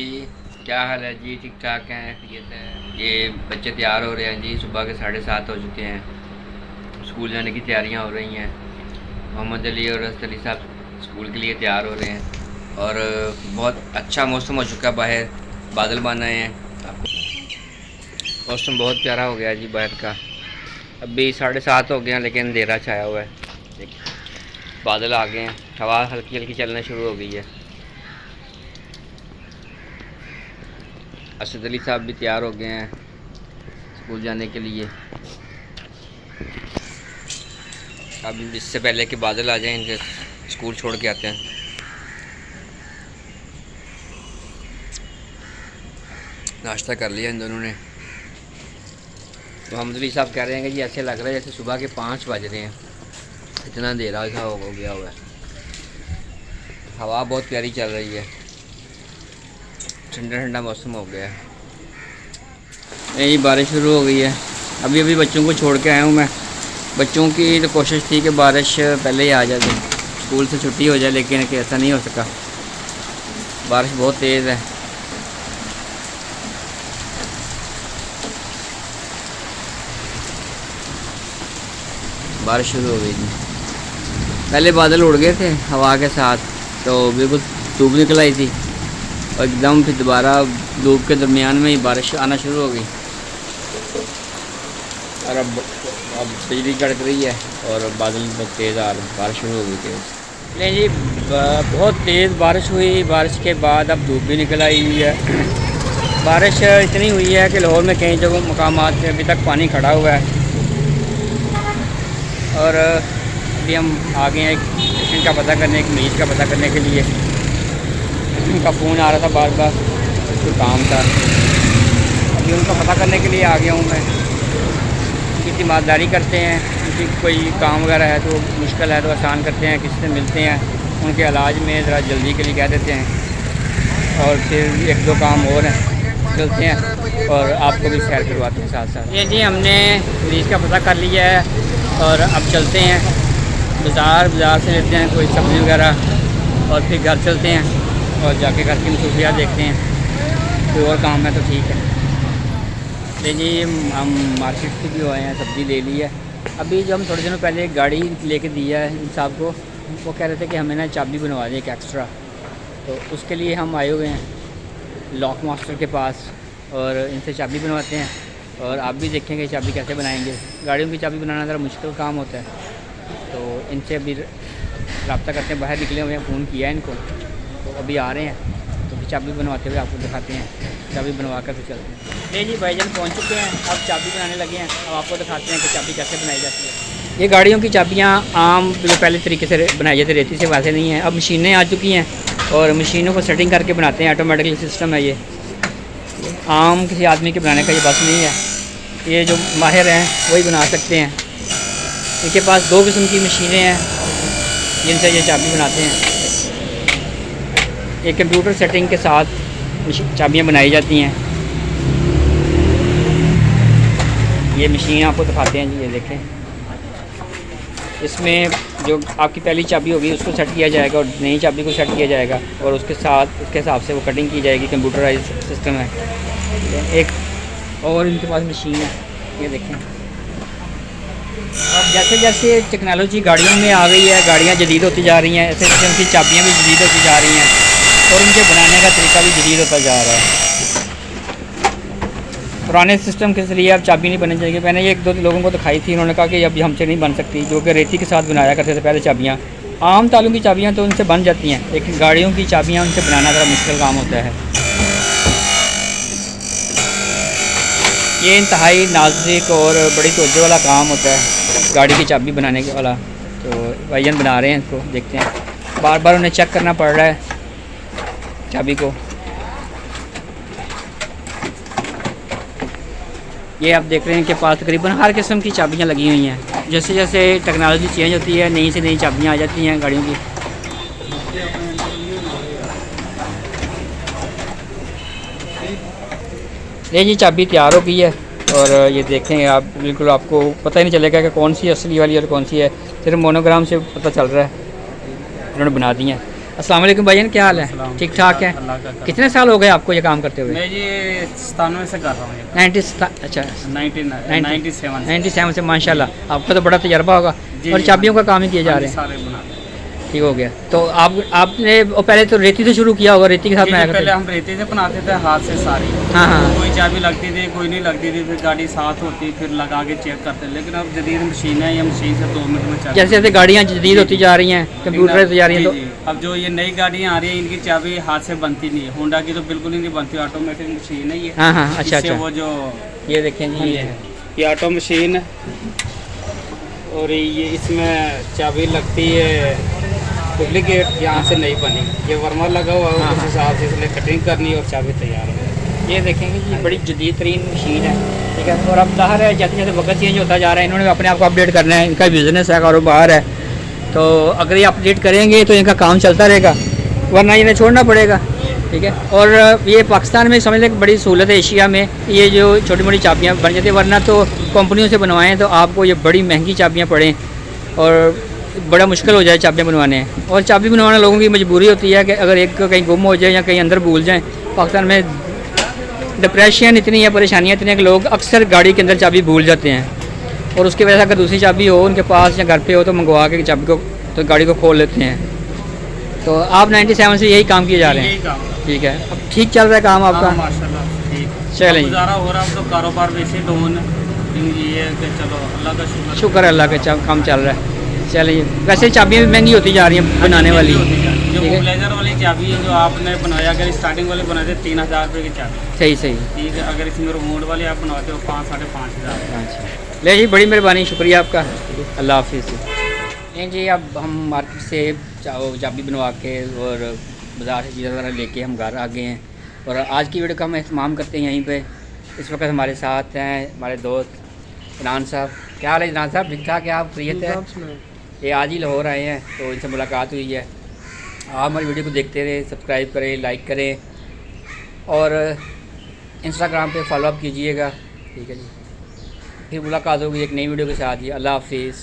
क्या हाल है जी? ठीक ठाक हैं, खैरियत है। ये बच्चे तैयार हो रहे हैं जी, सुबह के 7:30 हो चुके हैं। स्कूल जाने की तैयारियां हो रही हैं। मोहम्मद अली और रस्त अली साहब स्कूल के लिए तैयार हो रहे हैं। और बहुत अच्छा मौसम हो चुका है, बाहर बादल बन आए हैं। आपको मौसम बहुत प्यारा हो गया है जी बाहर का। अभी 7:30 हो गए हैं लेकिन अंधेरा छाया हुआ है। देखिए बादल आ गए हैं, हवा हल्की हल्की चलना शुरू हो गई है। असद अली साहब भी तैयार हो गए हैं स्कूल जाने के लिए। अब इससे पहले कि बादल आ जाएं इनके स्कूल छोड़ के आते हैं। नाश्ता कर लिया इन दोनों ने। मोहम्मद अली साहब कह रहे हैं कि जी ऐसे लग रहा है जैसे सुबह के 5 बज रहे हैं, इतना अंधेरा सा हो गया हुआ है। हवा बहुत प्यारी चल रही है, ठंडा ठंडा मौसम हो गया है। यही बारिश शुरू हो गई है। अभी अभी बच्चों को छोड़ के आया हूँ मैं। बच्चों की तो कोशिश थी कि बारिश पहले ही आ जाए, स्कूल से छुट्टी हो जाए, लेकिन ऐसा नहीं हो सका। बारिश बहुत तेज़ है। बारिश शुरू हो गई थी, पहले बादल उड़ गए थे हवा के साथ, तो बिल्कुल धूप निकल आई थी और एकदम फिर दोबारा धूप के दरमियान में ही बारिश आना शुरू हो गई। और अब बिजली कड़क रही है और बादल बहुत तेज़ आ रहे हैं, बारिश शुरू हो गई तेज़। नहीं जी, बहुत तेज़ बारिश हुई। बारिश के बाद अब धूप भी निकल आई हुई है। बारिश इतनी हुई है कि लाहौर में कई जगह मकामात पे अभी तक पानी खड़ा हुआ है। और अभी हम आ गए हैं एक पेशेंट का पता करने, एक मरीज़ का पता करने के लिए। उनका फ़ोन आ रहा था बार बार, कोई काम था। अभी उनका पता करने के लिए आ गया हूँ मैं। उनकी ईमानदारी करते हैं, उनकी कोई काम वगैरह है तो मुश्किल है तो आसान करते हैं, किसी से मिलते हैं, उनके इलाज में ज़रा जल्दी के लिए कह देते हैं। और फिर एक दो काम और हैं, चलते हैं और आपको भी सैर करवाते हैं साथ साथ। ये जी हमने मरीज़ का पता कर लिया है और अब चलते हैं बाज़ार से लेते हैं कोई सब्ज़ी वगैरह और फिर घर चलते हैं और जाके घर की मसरूफियात देखते हैं। कोई और काम है तो ठीक है। जी हम मार्केट से भी आए हैं, सब्ज़ी ले ली है। अभी जो हम थोड़े दिनों पहले एक गाड़ी लेके दिया है इन साहब को, वो कह रहे थे कि हमें ना चाबी बनवा दें एक एक्स्ट्रा, तो उसके लिए हम आए हुए हैं लॉक मास्टर के पास और इनसे चाबी बनवाते हैं। और आप भी देखेंगे चाबी कैसे बनाएंगे। गाड़ियों की चाबी बनाना ज़रा मुश्किल काम होता है, तो इनसे अभी रब्ता करते हैं। बाहर निकले हुए हैं, फ़ोन किया है इनको, तो अभी आ रहे हैं, तो फिर चाबी बनवाते हुए आपको दिखाते हैं। चाबी बनवा कर फिर चलते हैं। नहीं जी भाईजान पहुंच चुके हैं, अब चाबी बनाने लगे हैं। अब आपको दिखाते हैं कि चाबी कैसे बनाई जाती है। ये गाड़ियों की चाबियाँ आम जो पहले तरीके से बनाई जाती रेती से, वैसे नहीं है। अब मशीनें आ चुकी हैं और मशीनों को सेटिंग करके बनाते हैं। ऑटोमेटिकली सिस्टम है ये, आम किसी आदमी के बनाने का ये बस नहीं है। ये जो माहिर हैं वही बना सकते हैं। इनके पास 2 किस्म की मशीनें हैं जिनसे ये चाबी बनाते हैं। एक कंप्यूटर सेटिंग के साथ चाबियाँ बनाई जाती हैं। ये मशीन आपको दिखाते हैं जी, ये देखें। इसमें जो आपकी पहली चाबी होगी उसको सेट किया जाएगा और नई चाबी को सेट किया जाएगा और उसके साथ उसके हिसाब से वो कटिंग की जाएगी। कंप्यूटराइज सिस्टम है। एक और इनके पास मशीन है, ये देखें। अब जैसे जैसे टेक्नोलॉजी गाड़ियों में आ गई है, गाड़ियाँ जदीद होती जा रही हैं, ऐसे जैसे उनकी चाबियाँ भी जदीद होती जा रही हैं और उनके बनाने का तरीका भी जदीद होता जा रहा है। पुराने सिस्टम के ज़रिए अब चाबी नहीं बननी चाहिए। मैंने ये 1-2 लोगों को दिखाई थी, उन्होंने कहा कि अब हमसे नहीं बन सकती, जो कि रेती के साथ बनाया करते थे पहले चाबियाँ। आम तालों की चाबियाँ तो उनसे बन जाती हैं, लेकिन गाड़ियों की चाबियाँ उनसे बनाना ज़रा मुश्किल काम होता है। ये इंतहाई नाजुक और बड़ी तवज्जो वाला काम होता है गाड़ी की चाबी बनाने के वाला। तो भाईजान बना रहे हैं इसको, देखते हैं। बार बार उन्हें चेक करना पड़ रहा है चाबी को। ये आप देख रहे हैं कि पास तकरीबन हर किस्म की चाबियां लगी हुई हैं। जैसे जैसे टेक्नोलॉजी चेंज होती है, नई से नई चाबियां आ जाती हैं गाड़ियों की। ये जी चाबी तैयार हो गई है और ये देखें आप, बिल्कुल आपको पता ही नहीं चलेगा कि कौन सी असली वाली और कौन सी है। सिर्फ मोनोग्राम से पता चल रहा है, उन्होंने बना दी हैं। अस्सलाम वालेकुम भाईजान, क्या हाल है? अस्सलाम। ठीक ठाक है। अल्लाह का करम। कितने साल हो गए आपको ये काम करते हुए? मैं ये 97 से कर रहा हूँ ये अच्छा 97 97 से माशाल्लाह आपका तो बड़ा तजर्बा होगा। जी, और जी, चाबियों का काम ही किए जा रहे हैं। सारे बनाते हैं। ठीक हो गया। तो आपने वो पहले तो रेती से शुरू किया होगा, रेती के साथ जी, में जी, आया पहले करते? हम रेती से बनाते थे हाथ से सारी। हाँ हाँ कोई चाबी लगती थी कोई नहीं लगती थी, फिर गाड़ी साथ होती फिर लगा के चेक करते। लेकिन अब जदीद मशीन है, ये मशीन से 2 मिनट में चाबी। जैसे जैसे गाड़ियाँ जदीद होती जा रही हैं, कंप्यूटर से जा रही हैं, जी, तो जी। अब जो ये नई गाड़ियाँ आ रही हैं इनकी चाबी हाथ से बनती नहीं है। होंडा की तो बिल्कुल ही नहीं बनती, ऑटोमेटिक मशीन है ये। हाँ हाँ अच्छा इससे अच्छा। वो जो ये देखें जी, ये है ये ऑटो मशीन है और ये इसमें चाबी लगती है डुप्लीकेट, यहाँ से नहीं बनी। ये वर्मर लगा हुआ है, हाँ, उस हाँ। हिसाब से इसलिए कटिंग करनी है और चाबी तैयार है। ये देखेंगे जी, बड़ी जदीद तरीन मशीन है। ठीक है। और अब ज़ाहिर है जैसे जैसे वक्त चेंज होता जा रहा है, इन्होंने अपने आप को अपडेट करना है। इनका बिज़नेस है, कारोबार है, तो अगर ये अपडेट करेंगे तो इनका काम चलता रहेगा, वरना इन्हें छोड़ना पड़ेगा। ठीक है। और ये पाकिस्तान में समझ लें बड़ी सहूलत है, एशिया में ये जो छोटी मोटी चाबियाँ बन जाती है, वरना तो कंपनियों से बनवाएं तो आपको ये बड़ी महंगी चाबियाँ पड़ें और बड़ा मुश्किल हो जाए चाबियाँ बनवाने। और चाबी बनवाना लोगों की मजबूरी होती है कि अगर एक कहीं गुम हो जाए या कहीं अंदर भूल जाएँ। पाकिस्तान में डिप्रेशन इतनी है, परेशानियाँ इतनी है कि लोग अक्सर गाड़ी के अंदर चाबी भूल जाते हैं, और उसकी वजह से अगर दूसरी चाबी हो उनके पास या घर पे हो तो मंगवा के चाबी को तो गाड़ी को खोल लेते हैं। तो आप 97 से यही काम किए जा रहे यही हैं? काम है। ठीक है। अब ठीक चल रहा है काम आपका? हाँ, माशाल्लाह ठीक। चलें। अब गुजारा हो रहा है, अब तो कारोबार वैसे डाउन है। ये है कि चलो अल्लाह का शुक्र। शुक्र है अल्लाह का, काम चल रहा है। चलिए, वैसे चाबियाँ भी महंगी होती जा रही हैं बनाने वाली। जो ठीक है। ब्लेजर वाली चाबी है जो आपने बनाया, अगर स्टार्टिंग वाली बनाए थे 3000 रुपये की चाबी। सही सही। ठीक है। अगर इसमें रिमोट वाली आप बनवाते हो 5 साढ़े 5,000। अच्छा ले जी, बड़ी मेहरबानी, शुक्रिया आपका, अल्लाह हाफिज़। नहीं जी, अब हम मार्केट से चाबी बनवा के और बाज़ार से चीज़ें वगैरह लेके हम घर आ गए हैं, और आज की वीडियो का हम एहतमाम करते हैं यहीं पे। इस वक्त हमारे साथ हैं हमारे दोस्त इनान साहब। क्या हाल है इनान साहब? ठीक ठाक है? आप फ्रीयत है? ये आज ही लाहौर आए हैं तो इनसे मुलाकात हुई है। आप हमारी वीडियो को देखते रहे, सब्सक्राइब करें, लाइक करें और इंस्टाग्राम पे फॉलो अप कीजिएगा। ठीक है जी, फिर मुलाकात होगी एक नई वीडियो के साथ ही। अल्लाह हाफिज़।